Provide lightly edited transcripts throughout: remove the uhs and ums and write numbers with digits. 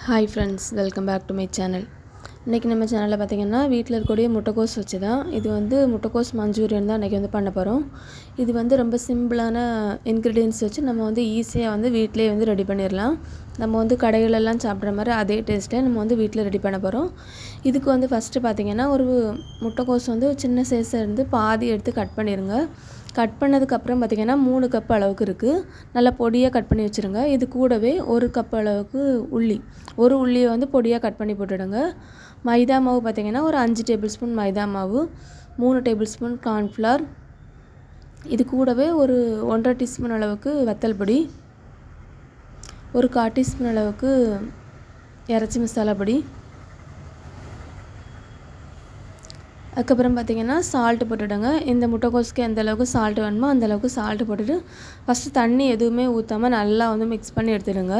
Hi friends, welcome back to my channel. இன்றைக்கி நம்ம சேனலில் பார்த்திங்கன்னா வீட்டில் இருக்கக்கூடிய முட்டைக்கோஸ் வச்சு தான் இது வந்து முட்டைக்கோஸ் மஞ்சூரியன் தான் இன்றைக்கி வந்து பண்ண போகிறோம். இது வந்து ரொம்ப சிம்பிளான இன்க்ரீடியன்ஸ் வச்சு நம்ம வந்து ஈஸியாக வந்து வீட்டிலே வந்து ரெடி பண்ணிடலாம். நம்ம வந்து கடைகளெல்லாம் சாப்பிட்ற மாதிரி அதே டேஸ்ட்டே நம்ம வந்து வீட்டில் ரெடி பண்ண போகிறோம். இதுக்கு வந்து ஃபஸ்ட்டு பார்த்திங்கன்னா ஒரு முட்டைக்கோஸ் வந்து சின்ன சைஸாக இருந்து பாதி எடுத்து கட் பண்ணிடுங்க. கட் பண்ணதுக்கப்புறம் பார்த்திங்கன்னா 3 கப் அளவுக்கு இருக்குது. நல்லா பொடியாக கட் பண்ணி வச்சுருங்க. இது கூடவே 1 கப் அளவுக்கு ஒரு உள்ளியை வந்து பொடியாக கட் பண்ணி போட்டுடுங்க. மைதா மாவு பார்த்திங்கன்னா ஒரு 5 டேபிள் ஸ்பூன் மைதா மாவு, 3 டேபிள் ஸ்பூன் கார்ன்ஃப்ளவர், இது கூடவே ஒரு 1.5 டீஸ்பூன் அளவுக்கு வத்தல் பொடி, ஒரு 1/4 டீஸ்பூன் அளவுக்கு இறைச்சி மசாலா பொடி, அதுக்கப்புறம் பார்த்திங்கன்னா சால்ட்டு போட்டுவிடுங்க. இந்த முட்டைக்கோஸ்க்கு எந்த அளவுக்கு சால்ட்டு வேணுமோ அந்தளவுக்கு சால்ட்டு போட்டுட்டு ஃபஸ்ட்டு தண்ணி எதுவுமே ஊற்றாமல் நல்லா வந்து மிக்ஸ் பண்ணி எடுத்துடுங்க.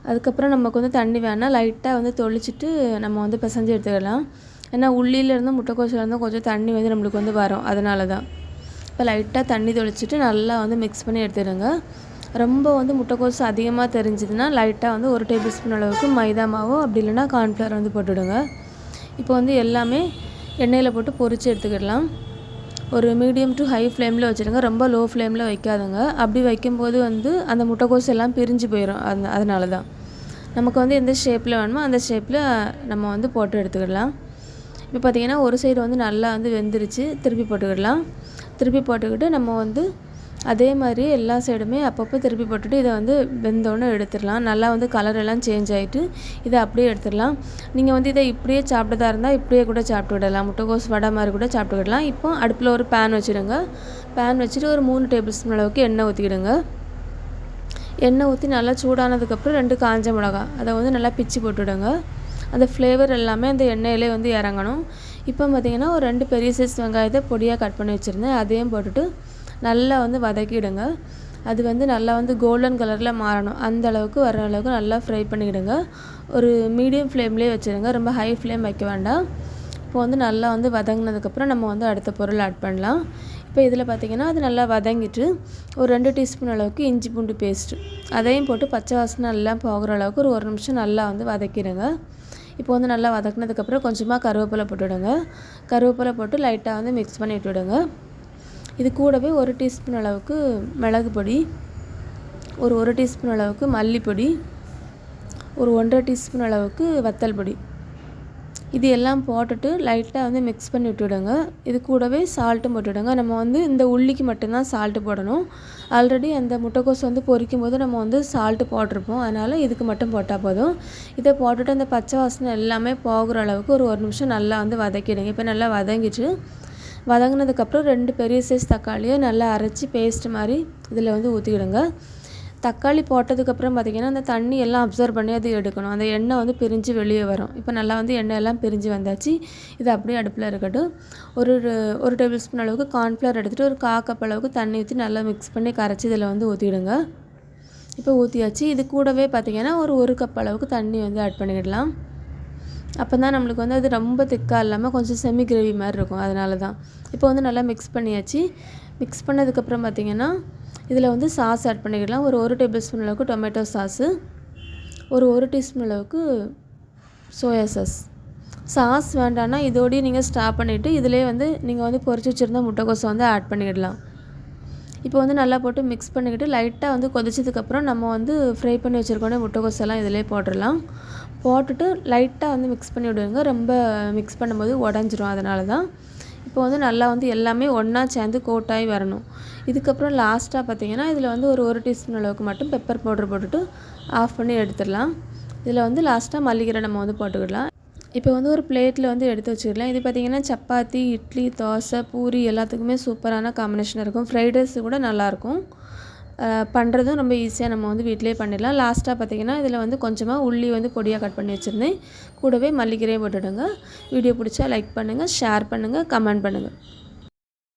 அதுக்கப்புறம் நமக்கு வந்து தண்ணி வேணால் லைட்டாக வந்து தொளிச்சிட்டு நம்ம வந்து பிசைஞ்சு எடுத்துக்கலாம். ஏன்னா உள்ளிலேருந்து முட்டைக்கோஸ்லேருந்து கொஞ்சம் தண்ணி வந்து நம்மளுக்கு வந்து வரும், அதனால தான். இப்போ லைட்டாக தண்ணி தொளிச்சிட்டு நல்லா வந்து மிக்ஸ் பண்ணி எடுத்துடுங்க. ரொம்ப வந்து முட்டைக்கோஸ் அதிகமாக தெரிஞ்சுதுன்னா லைட்டாக வந்து 1 டேபிள் ஸ்பூன் அளவுக்கு மைதா மாவோ அப்படி இல்லைன்னா கார்ன்ஃப்ளவர் வந்து போட்டுவிடுங்க. இப்போ வந்து எல்லாமே எண்ணெயில் போட்டு பொரித்து எடுத்துக்கிடலாம். ஒரு மீடியம் டு ஹை ஃப்ளேமில் வச்சுருங்க, ரொம்ப லோ ஃப்ளேமில் வைக்காதுங்க. அப்படி வைக்கும்போது வந்து அந்த முட்டைக்கோஸ் எல்லாம் பிரிஞ்சு போயிடும். அதனால தான் நமக்கு வந்து எந்த ஷேப்பில் வேணுமோ அந்த ஷேப்பில் நம்ம வந்து போட்டு எடுத்துக்கிடலாம். இப்போ பார்த்திங்கன்னா ஒரு சைடு வந்து நல்லா வந்து வெந்துருச்சு. திருப்பி போட்டுக்கிட்டு நம்ம வந்து அதே மாதிரி எல்லா சைடுமே அப்பப்போ திருப்பி போட்டுட்டு இதை வந்து வெந்தோன்னு எடுத்துடலாம். நல்லா வந்து கலர் எல்லாம் சேஞ்ச் ஆகிட்டு இதை அப்படியே எடுத்துடலாம். நீங்கள் வந்து இதை இப்படியே சாப்பிட்டதா இருந்தால் இப்படியே கூட சாப்பிட்டு விடலாம். முட்டைக்கோஸ் வடை மாதிரி கூட சாப்பிட்டு விடலாம். இப்போ அடுப்பில் ஒரு பேன் வச்சுடுங்க. பேன் வச்சுட்டு ஒரு 3 டேபிள் ஸ்பூன் அளவுக்கு எண்ணெய் ஊற்றிக்கிடுங்க. எண்ணெய் ஊற்றி நல்லா சூடானதுக்கப்புறம் 2 காஞ்ச மிளகாய் அதை வந்து நல்லா பிச்சு போட்டுவிடுங்க. அந்த ஃப்ளேவர் எல்லாமே அந்த எண்ணெயிலே வந்து இறங்கணும். இப்போ பார்த்திங்கன்னா ஒரு 2 பெரிய சைஸ் வெங்காயத்தை பொடியாக கட் பண்ணி வச்சுருந்தேன். அதையும் போட்டுட்டு நல்லா வந்து வதக்கிடுங்க. அது வந்து நல்லா வந்து கோல்டன் கலரில் மாறணும். அந்த அளவுக்கு வர அளவுக்கு நல்லா ஃப்ரை பண்ணிக்கிடுங்க. ஒரு மீடியம் ஃப்ளேம்லேயே வச்சுருங்க, ரொம்ப ஹை ஃப்ளேம் வைக்க வேண்டாம். இப்போ வந்து நல்லா வந்து வதங்கினதுக்கப்புறம் நம்ம வந்து அடுத்த பொருள் ஆட் பண்ணலாம். இப்போ இதில் பார்த்திங்கன்னா அது நல்லா வதங்கிட்டு ஒரு 2 டீஸ்பூன் அளவுக்கு இஞ்சி பூண்டு பேஸ்ட்டு அதையும் போட்டு பச்சை வாசனை நல்லா போகிற அளவுக்கு ஒரு 1 நிமிஷம் நல்லா வந்து வதக்கிடுங்க. இப்போ வந்து நல்லா வதக்கினதுக்கப்புறம் கொஞ்சமாக கருவேப்பிலை போட்டுவிடுங்க. கருவேப்பிலை போட்டு லைட்டாக வந்து மிக்ஸ் பண்ணி விட்டுவிடுங்க. இது கூடவே 1 டீஸ்பூன் அளவுக்கு மிளகு பொடி, ஒரு 1 டீஸ்பூன் அளவுக்கு மல்லிப்பொடி, ஒரு 1.5 டீஸ்பூன் அளவுக்கு வத்தல் பொடி, இது எல்லாம் போட்டுட்டு லைட்டாக வந்து மிக்ஸ் பண்ணி விட்டுவிடுங்க. இது கூடவே சால்ட்டும் போட்டுவிடுங்க. நம்ம வந்து இந்த உள்ளிக்கு மட்டும்தான் சால்ட்டு போடணும். ஆல்ரெடி அந்த முட்டைக்கோஸ் வந்து பொரிக்கும் போது நம்ம வந்து சால்ட்டு போட்டிருப்போம், அதனால் இதுக்கு மட்டும் போட்டால் போதும். இதை போட்டுட்டு அந்த பச்சை வாசனை எல்லாமே போகிற அளவுக்கு ஒரு 1 நிமிஷம் நல்லா வந்து வதக்கிடுங்க. இப்போ நல்லா வதங்கினதுக்கப்புறம் 2 பெரிய சைஸ் தக்காளியை நல்லா அரைச்சி பேஸ்ட் மாதிரி இதில் வந்து ஊற்றிக்கிடுங்க. தக்காளி போட்டதுக்கப்புறம் பார்த்திங்கன்னா அந்த தண்ணி எல்லாம் அப்சர்வ் பண்ணி அது எடுக்கணும். அந்த எண்ணெய் வந்து பிரிஞ்சு வெளியே வரும். இப்போ நல்லா வந்து எண்ணெய் எல்லாம் பிரிஞ்சு வந்தாச்சு. இது அப்படியே அடுப்பில் இருக்கட்டும். ஒரு டேபிள் ஸ்பூன் அளவுக்கு கார்ன்ஃப்ளவர் எடுத்துகிட்டு ஒரு 1/4 கப் அளவுக்கு தண்ணி ஊற்றி நல்லா மிக்ஸ் பண்ணி கரைச்சி இதில் வந்து ஊற்றிடுங்க. இப்போ ஊற்றியாச்சு. இது கூடவே பார்த்திங்கன்னா ஒரு கப் அளவுக்கு தண்ணி வந்து ஆட் பண்ணிக்கிடலாம். அப்போ தான் நம்மளுக்கு வந்து அது ரொம்ப திக்காக இல்லாமல் கொஞ்சம் செமி கிரேவி மாதிரி இருக்கும், அதனால தான். இப்போ வந்து நல்லா மிக்ஸ் பண்ணியாச்சு. மிக்ஸ் பண்ணதுக்கப்புறம் பார்த்திங்கன்னா இதில் வந்து சாஸ் ஆட் பண்ணிக்கலாம். ஒரு டேபிள் ஸ்பூன் அளவுக்கு டொமேட்டோ சாஸு, ஒரு டீஸ்பூன் அளவுக்கு சோயா சாஸ் வேண்டான்னா இதோடய நீங்கள் ஸ்டாப் பண்ணிவிட்டு இதிலே வந்து நீங்கள் வந்து பொரிச்சு வச்சுருந்த முட்டைக்கோஸை வந்து ஆட் பண்ணிடலாம். இப்போ வந்து நல்லா போட்டு மிக்ஸ் பண்ணிக்கிட்டு லைட்டாக வந்து கொதிச்சதுக்கப்புறம் நம்ம வந்து ஃப்ரை பண்ணி வச்சுருக்கோன்னே முட்டைக்கோஸ் எல்லாம் இதிலே போட்டுடலாம். போட்டுட்டு லைட்டாக வந்து மிக்ஸ் பண்ணி விடுங்க. ரொம்ப மிக்ஸ் பண்ணும்போது உடஞ்சிரும், அதனால தான். இப்போ வந்து நல்லா வந்து எல்லாமே ஒன்றா சேர்ந்து கோட்டாகி வரணும். இதுக்கப்புறம் லாஸ்ட்டாக பார்த்திங்கன்னா இதில் வந்து ஒரு டீஸ்பூன் அளவுக்கு மட்டும் பெப்பர் பவுடர் போட்டுட்டு ஆஃப் பண்ணி எடுத்துடலாம். இதில் வந்து லாஸ்ட்டாக மல்லிகீரை நம்ம வந்து போட்டுக்கிடலாம். இப்போ வந்து ஒரு பிளேட்டில் வந்து எடுத்து வச்சுக்கலாம். இது பார்த்திங்கன்னா சப்பாத்தி, இட்லி, தோசை, பூரி எல்லாத்துக்குமே சூப்பரான காம்பினேஷன் இருக்கும். ஃப்ரைட் ரைஸ் கூட நல்லாயிருக்கும். பண்ணுறதும் ரொம்ப ஈஸியாக நம்ம வந்து வீட்டிலே பண்ணிடலாம். லாஸ்ட்டாக பார்த்திங்கன்னா இதில் வந்து கொஞ்சமாக உள்ளி வந்து பொடியாக கட் பண்ணி வச்சுருந்தேன். கூடவே மல்லிகீரையும் போட்டுவிடுங்க. வீடியோ பிடிச்சா லைக் பண்ணுங்கள், ஷேர் பண்ணுங்கள், கமெண்ட் பண்ணுங்கள்.